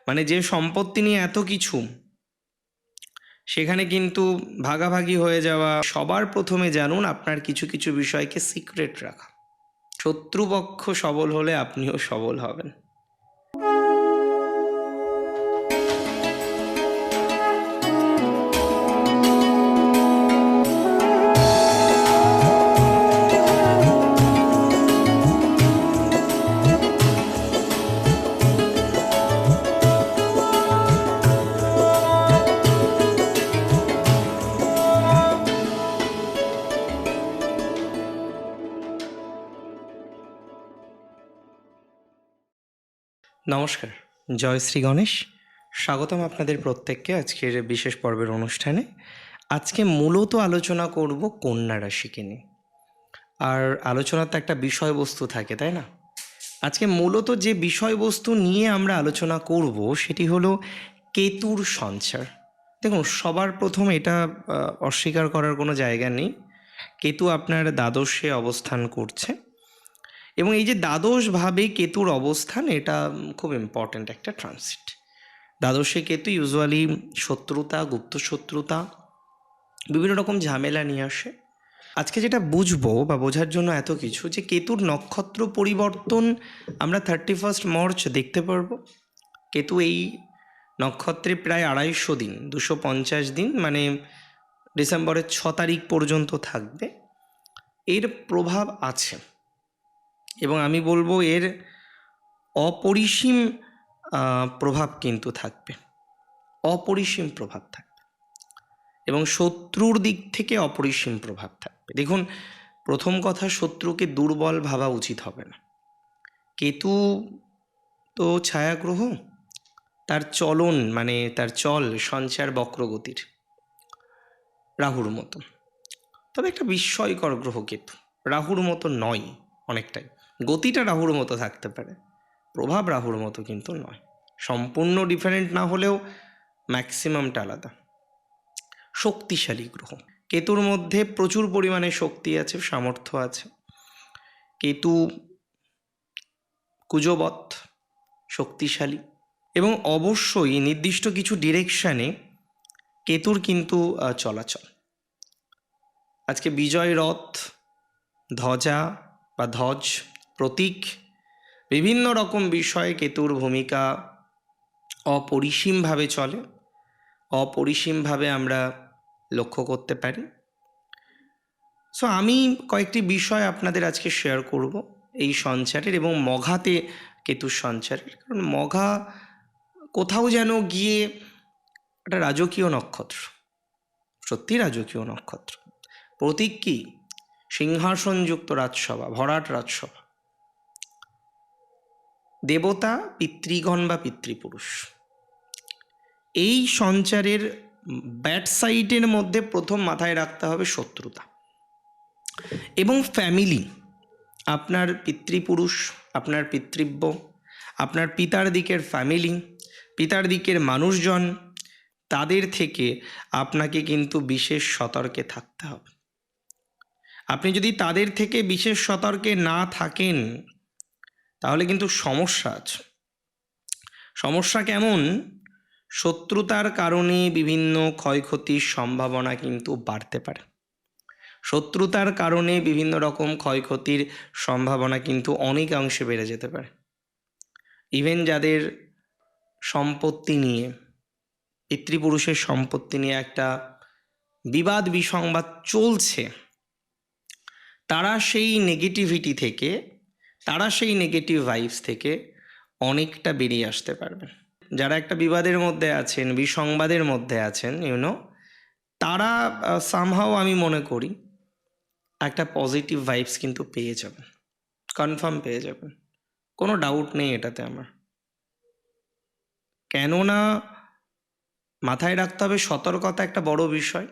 মানে যে সম্পত্তি নিয়ে এত কিছু, সেখানে কিন্তু ভাগাভাগি হয়ে যাওয়া। সবার প্রথমে জানুন আপনার কিছু কিছু বিষয়কে সিক্রেট রাখা। শত্রুপক্ষ সবল হলে আপনিও সবল হবেন। নমস্কার, জয় শ্রী গণেশ। স্বাগতম আপনাদের প্রত্যেককে আজকের বিশেষ পর্বের অনুষ্ঠানে। আজকে মূলত আলোচনা করব কন্যা রাশিকে নিয়ে। আর আলোচনার তো একটা বিষয়বস্তু থাকে, তাই না? আজকে মূলত যে বিষয়বস্তু নিয়ে আমরা আলোচনা করব সেটি হলো কেতুর সঞ্চার। দেখুন, সবার প্রথম এটা অস্বীকার করার কোনো জায়গা নেই, কেতু আপনার দ্বাদশে অবস্থান করছে। এবং এই যে দ্বাদশভাবে কেতুর অবস্থান, এটা খুব ইম্পর্ট্যান্ট একটা ট্রানজিট। দ্বাদশে কেতু ইউজুয়ালি শত্রুতা, গুপ্ত শত্রুতা, বিভিন্ন রকম ঝামেলা নিয়ে আসে। আজকে যেটা বুঝবো বা বোঝার জন্য এত কিছু, যে কেতুর নক্ষত্র পরিবর্তন আমরা 31 মার্চ দেখতে পারবো। কেতু এই নক্ষত্রে প্রায় 250 দিন, 250 দিন, মানে ডিসেম্বরের 6 তারিখ পর্যন্ত থাকবে। এর প্রভাব আছে এবং আমি বলবো এর অপরিসীম প্রভাব কিন্তু থাকবে, অপরিসীম প্রভাব থাকবে এবং শত্রুর দিক থেকে অপরিসীম প্রভাব থাকবে। দেখুন, প্রথম কথা, শত্রুকে দুর্বল ভাবা উচিত হবে না। কেতু তো ছায়াগ্রহ, তার চলন মানে তার চল সঞ্চার বক্রগতির, রাহুর মতো। তবে একটা বিস্ময়কর গ্রহ কেতু, রাহুর মতো নয়। অনেকটাই গতিটা রাহুর মতো থাকতে পারে, প্রভাব রাহুর মতো কিন্তু নয়। সম্পূর্ণ ডিফারেন্ট না হলেও ম্যাক্সিমামটা আলাদা। শক্তিশালী গ্রহ, কেতুর মধ্যে প্রচুর পরিমাণে শক্তি আছে, সামর্থ্য আছে। কেতু কুজবৎ, শক্তিশালী এবং অবশ্যই নির্দিষ্ট কিছু ডিরেকশানে কেতুর কিন্তু চলাচল। আজকে বিজয় রথ, ধ্বজা বা ধ্বজ, প্রতীক, বিভিন্ন রকম বিষয়ে কেতুর ভূমিকা অপরিসীমভাবে চলে, অপরিসীমভাবে আমরা লক্ষ্য করতে পারি। সো আমি কয়েকটি বিষয় আপনাদের আজকে শেয়ার করব এই সঞ্চারের এবং মঘাতে কেতুর সঞ্চারের। কারণ মঘা কোথাও যেন গিয়ে একটা রাজকীয় নক্ষত্র, সত্যি রাজকীয় নক্ষত্র। প্রতীক কি? সিংহাসনযুক্ত রাজসভা, ভরাট রাজসভা, দেবতা, পিতৃগণ বা পিতৃপুরুষ। এই সঞ্চারের ব্যাড সাইডের মধ্যে প্রথম মাথায় রাখতে হবে শত্রুতা এবং ফ্যামিলি। আপনার পিতৃপুরুষ, আপনার পিতৃব্য, আপনার পিতার দিকের ফ্যামিলি, পিতার দিকের মানুষজন, তাদের থেকে আপনাকে কিন্তু বিশেষ সতর্কে থাকতে হবে। আপনি যদি তাদের থেকে বিশেষ সতর্কে না থাকেন তাহলে কিন্তু সমস্যা আছে। সমস্যা কেমন? শত্রুতার কারণে বিভিন্ন ক্ষয়ক্ষতির সম্ভাবনা কিন্তু বাড়তে পারে। শত্রুতার কারণে বিভিন্ন রকম ক্ষয়ক্ষতির সম্ভাবনা কিন্তু অনেকাংশে বেড়ে যেতে পারে। ইভেন যাদের সম্পত্তি নিয়ে, পিতৃপুরুষের সম্পত্তি নিয়ে একটা বিবাদ বিসংবাদ চলছে, তারা সেই নেগেটিভিটি থেকে, তারা সেই নেগেটিভ ভাইবস থেকে অনেকটা বেরিয়ে আসতে পারবেন। যারা একটা বিবাদের মধ্যে আছেন, বিসংবাদের মধ্যে আছেন, তারা সামহাও আমি মনে করি একটা পজিটিভ ভাইবস কিন্তু পেয়ে যাবেন, কনফার্ম পেয়ে যাবেন, কোনো ডাউট নেই এটাতে আমার। কেননা মাথায় রাখতে হবে সতর্কতা একটা বড় বিষয়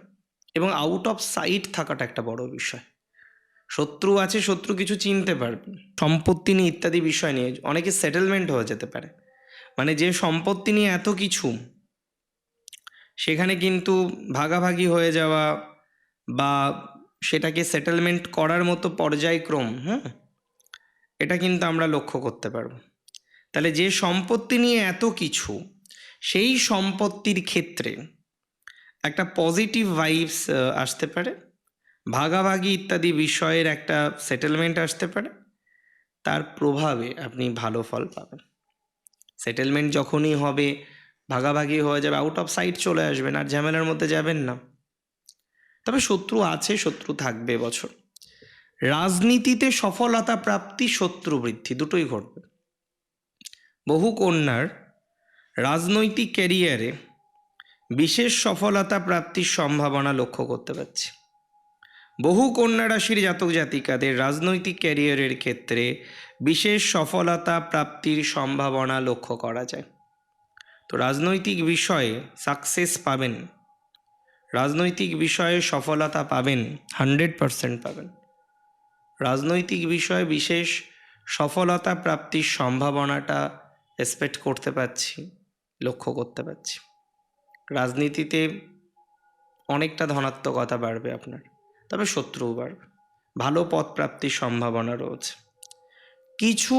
এবং আউট অফ সাইট থাকাটা একটা বড় বিষয়। শত্রু আছে, শত্রু কিছু চিনতে পারবেন, সম্পত্তি নিয়ে ইত্যাদি বিষয় নিয়ে অনেকে সেটেলমেন্ট হয়ে যেতে পারে। মানে যে সম্পত্তি নিয়ে এত কিছু, সেখানে কিন্তু ভাগাভাগি হয়ে যাওয়া বা সেটাকে সেটেলমেন্ট করার মতো পর্যায়ক্রম, এটা কিন্তু আমরা লক্ষ্য করতে পারব। তাহলে যে সম্পত্তি নিয়ে এত কিছু, সেই সম্পত্তির ক্ষেত্রে একটা পজিটিভ ভাইবস আসতে পারে, ভাগাভাগি ইত্যাদি বিষয়ের একটা সেটেলমেন্ট আসতে পারে, তার প্রভাবে আপনি ভালো ফল পাবেন। সেটেলমেন্ট যখনই হবে, ভাগাভাগি হয়ে যাবে, আউট অফ সাইট চলে আসবেন, আর ঝামেলার মধ্যে যাবেন না। তবে শত্রু আছে, শত্রু থাকবে বছর। রাজনীতিতে সফলতা প্রাপ্তি, শত্রু বৃদ্ধি দুটোই ঘটবে। বহু কন্যার রাজনৈতিক ক্যারিয়ারে বিশেষ সফলতা প্রাপ্তির সম্ভাবনা লক্ষ্য করতে পারছি। বহু কন্যা রাশির জাতক জাতিকাদের রাজনৈতিক ক্যারিয়ারের ক্ষেত্রে বিশেষ সফলতা প্রাপ্তির সম্ভাবনা লক্ষ্য করা যায়। তো রাজনৈতিক বিষয়ে সাকসেস পাবেন, রাজনৈতিক বিষয়ে সফলতা পাবেন, 100% পাবেন। রাজনৈতিক বিষয়ে বিশেষ সফলতা প্রাপ্তির সম্ভাবনাটা এক্সপেক্ট করতে পারছি, লক্ষ্য করতে পারছি। রাজনীতিতে অনেকটা ধনাত্মকতা বাড়বে আপনার, তবে শত্রুও বাড়বে। ভালো পদ প্রাপ্তির সম্ভাবনা রয়েছে। কিছু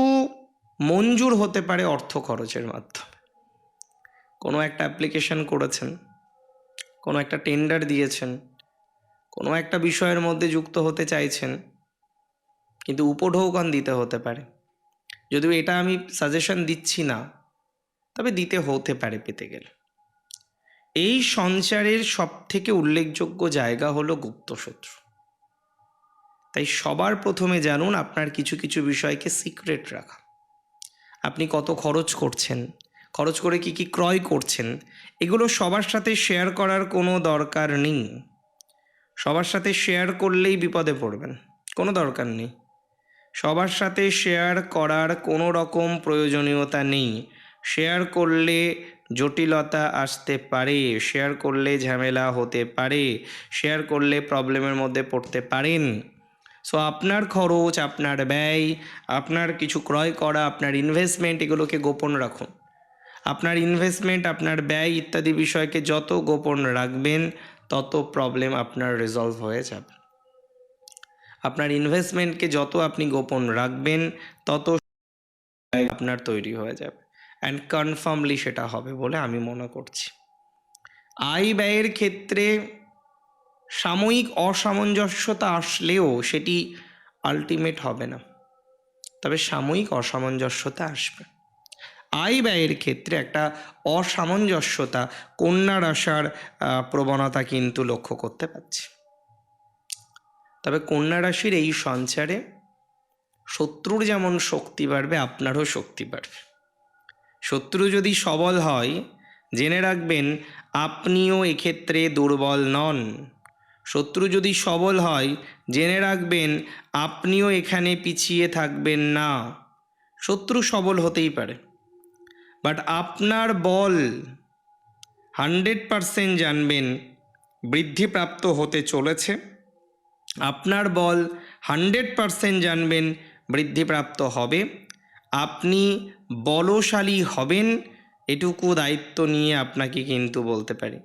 মঞ্জুর হতে পারে অর্থ খরচের মাধ্যমে। কোনো একটা অ্যাপ্লিকেশন করেছেন, কোনো একটা টেন্ডার দিয়েছেন, কোনো একটা বিষয়ের মধ্যে যুক্ত হতে চাইছেন, কিন্তু উপঢৌকন দিতে হতে পারে। যদিও এটা আমি সাজেশন দিচ্ছি না, তবে দিতে হতে পারে পেতে গেলে। এই সঞ্চারের সবথেকে উল্লেখযোগ্য জায়গা হলো গুপ্তশত্রু। তাই সবার প্রথমে জানুন আপনার কিছু কিছু বিষয়কে সিক্রেট রাখা। আপনি কত খরচ করছেন, খরচ করে কি কি ক্রয় করছেন, এগুলো সবার সাথে শেয়ার করার কোনো দরকার নেই। সবার সাথে শেয়ার করলেই বিপদে পড়বেন, কোনো দরকার নেই। সবার সাথে শেয়ার করার কোনো রকম প্রয়োজনীয়তা নেই। শেয়ার করলে জটিলতা আসতে পারে, শেয়ার করলে ঝামেলা হতে পারে, শেয়ার করলে প্রবলেমের মধ্যে পড়তে পারেন। সো আপনার খরচ, আপনার ব্যয়, আপনার কিছু ক্রয় করা, আপনার ইনভেস্টমেন্ট, এগুলোকে গোপন রাখুন। আপনার ইনভেস্টমেন্ট, আপনার ব্যয় ইত্যাদি বিষয়কে যত গোপন রাখবেন, তত প্রবলেম আপনার রিজলভ হয়ে যাবে। আপনার ইনভেস্টমেন্টকে যত আপনি গোপন রাখবেন, তত আপনার তৈরি হয়ে যাবে, অ্যান্ড কনফার্মলি সেটা হবে বলে আমি মনে করছি। আয় ব্যয়ের ক্ষেত্রে সাময়িক অসামঞ্জস্যতা আসলেও সেটি আলটিমেট হবে না, তবে সাময়িক অসামঞ্জস্যতা আসবে। আয় ব্যয়ের ক্ষেত্রে একটা অসামঞ্জস্যতা, কন্যার আসার প্রবণতা কিন্তু লক্ষ্য করতে পারছি। তবে কন্যা রাশির এই সঞ্চারে শত্রুর যেমন শক্তি বাড়বে, আপনারও শক্তি বাড়বে। শত্রু যদি সবল হয়, জেনে রাখবেন আপনিও এক্ষেত্রে দুর্বল নন। শত্রু যদি সবল হয়, জেনে রাখবেন আপনিও এখানে পিছিয়ে থাকবেন না। শত্রু সবল হতেই পারে, বাট আপনার বল 100% জানবেন বৃদ্ধিপ্রাপ্ত হতে চলেছে। আপনার বল 100% জানবেন বৃদ্ধিপ্রাপ্ত হবে। আপনি বলশালী হবেন, এটুকু দায়িত্ব নিয়ে আপনাকে কিন্তু বলতে পারি।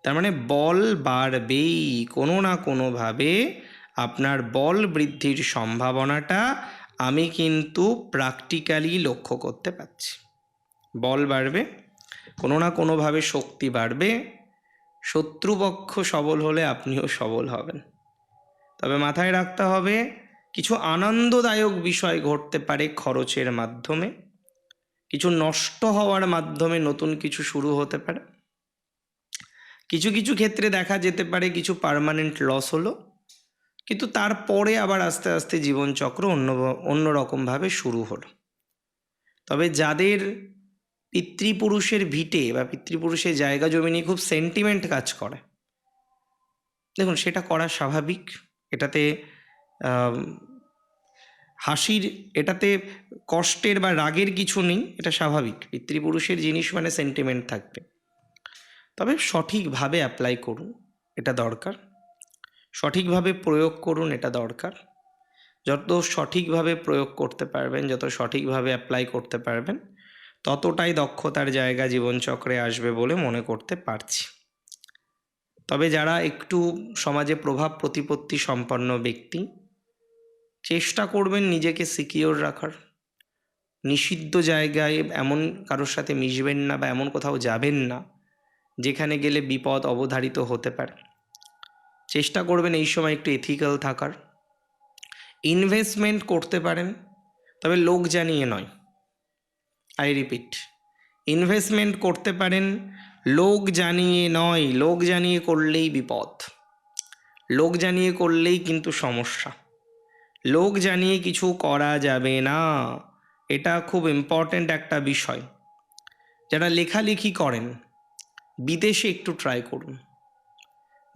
তার মানে বল বাড়বেই, কোনো না কোনোভাবে আপনার বল বৃদ্ধির সম্ভাবনাটা আমি কিন্তু প্র্যাকটিক্যালি লক্ষ্য করতে পারছি। বল বাড়বে, কোনো না কোনোভাবে শক্তি বাড়বে। শত্রুপক্ষ সবল হলে আপনিও সবল হবেন। তবে মাথায় রাখতে হবে, কিছু আনন্দদায়ক বিষয় ঘটতে পারে খরচের মাধ্যমে, কিছু নষ্ট হওয়ার মাধ্যমে নতুন কিছু শুরু হতে পারে। কিছু কিছু ক্ষেত্রে দেখা যেতে পারে কিছু পার্মানেন্ট লস হলো, কিন্তু তারপরে আবার আস্তে আস্তে জীবনচক্র অন্যরকমভাবে শুরু হলো। তবে যাদের পিতৃপুরুষের ভিটে বা পিতৃপুরুষের জায়গা জমি নিয়ে খুব সেন্টিমেন্ট কাজ করে, দেখুন সেটা করা স্বাভাবিক। এটাতে হাসির, এটাতে কষ্টের বা রাগের কিছু নেই, এটা স্বাভাবিক। পিতৃপুরুষের জিনিস মানে সেন্টিমেন্ট থাকবে, তবে সঠিকভাবে অ্যাপ্লাই করুন, এটা দরকার। সঠিকভাবে প্রয়োগ করুন, এটা দরকার। যত সঠিকভাবে প্রয়োগ করতে পারবেন, যত সঠিকভাবে অ্যাপ্লাই করতে পারবেন, ততটাই দক্ষতার জায়গা জীবনচক্রে আসবে বলে মনে করতে পারছি। তবে যারা একটু সমাজে প্রভাব প্রতিপত্তি সম্পন্ন ব্যক্তি, চেষ্টা করবেন নিজেকে সিকিওর রাখার, নিষিদ্ধ জায়গায় এমন কারোর সাথে মিশবেন না বা এমন কোথাও যাবেন না যেখানে গেলে বিপদ অবধারিত হতে পারে। চেষ্টা করবেন এই সময় একটু এথিক্যাল থাকার। ইনভেস্টমেন্ট করতে পারেন, তবে লোক জানিয়ে নয়। আই রিপিট, ইনভেস্টমেন্ট করতে পারেন, লোক জানিয়ে নয়। লোক জানিয়ে করলেই বিপদ, লোক জানিয়ে করলেই কিন্তু সমস্যা। লোক জানিয়ে কিছু করা যাবে না, এটা খুব ইম্পর্ট্যান্ট একটা বিষয়। যারা লেখালেখি করেন বিদেশে একটু ট্রাই করুন।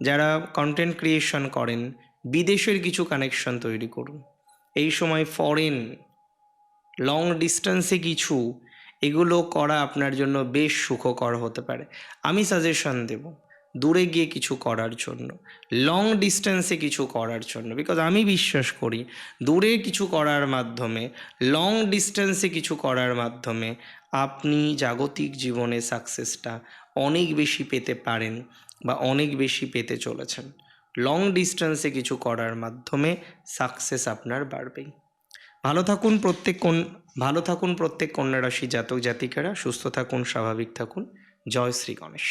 যারা কন্টেন্ট ক্রিয়েশন করেন বিদেশের কিছু কানেকশন তৈরি করুন। এই সময় ফরেন, লং ডিস্টেন্সে কিছু, এগুলো করা আপনার জন্য বেশ সুখকর হতে পারে। আমি সাজেশন দেব দূরে গিয়ে কিছু করার জন্য, লং ডিস্টেন্সে কিছু করার জন্য। বিকজ আমি বিশ্বাস করি দূরে কিছু করার মাধ্যমে, লং ডিস্টেন্সে কিছু করার মাধ্যমে আপনি জাগতিক জীবনে সাকসেসটা অনেক বেশি পেতে পারেন বা অনেক বেশি পেতে চলেছেন। লং ডিস্টেন্সে কিছু করার মাধ্যমে সাকসেস আপনার বাড়বেই। ভালো থাকুন প্রত্যেক কন্যা রাশি জাতক জাতিকারা। সুস্থ থাকুন, স্বাভাবিক থাকুন। জয় শ্রী গণেশ।